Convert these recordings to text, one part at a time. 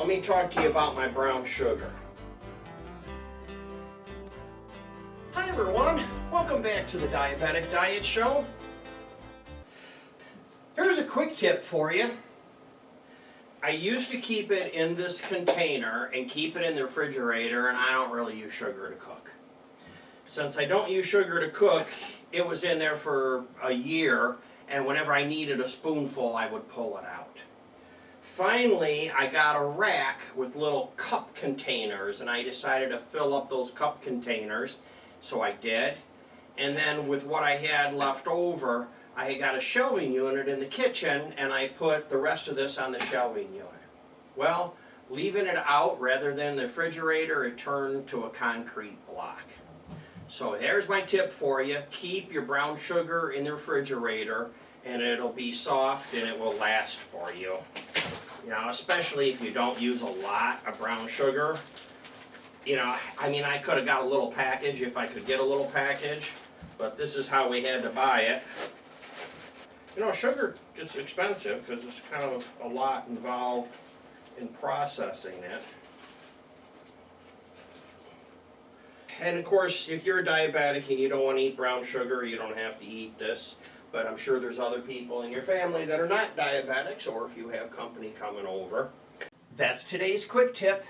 Let me talk to you about my brown sugar. Hi everyone, welcome back to the Diabetic Diet Show. Here's a quick tip for you. I used to keep it in this container and keep it in the refrigerator, and I don't really use sugar to cook. Since I don't use sugar to cook, it was in there for a year, and whenever I needed a spoonful, I would pull it out. Finally, I got a rack with little cup containers, and I decided to fill up those cup containers, so I did. And then with what I had left over, I got a shelving unit in the kitchen, and I put the rest of this on the shelving unit. Well, leaving it out rather than the refrigerator, it turned to a concrete block. So there's my tip for you. Keep your brown sugar in the refrigerator, and it'll be soft and it will last for you. You know, especially if you don't use a lot of brown sugar. You know, I mean, I could have got a little package if I could get a little package, but this is how we had to buy it. You know, sugar is expensive because it's kind of a lot involved in processing it. And of course, if you're a diabetic and you don't want to eat brown sugar, you don't have to eat this. But I'm sure there's other people in your family that are not diabetics, or if you have company coming over. That's today's quick tip.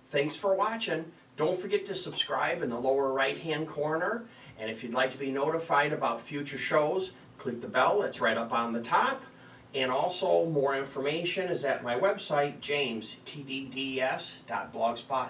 Thanks for watching. Don't forget to subscribe in the lower right-hand corner. And if you'd like to be notified about future shows, click the bell that's right up on the top. And also, more information is at my website, jamestdds.blogspot.com.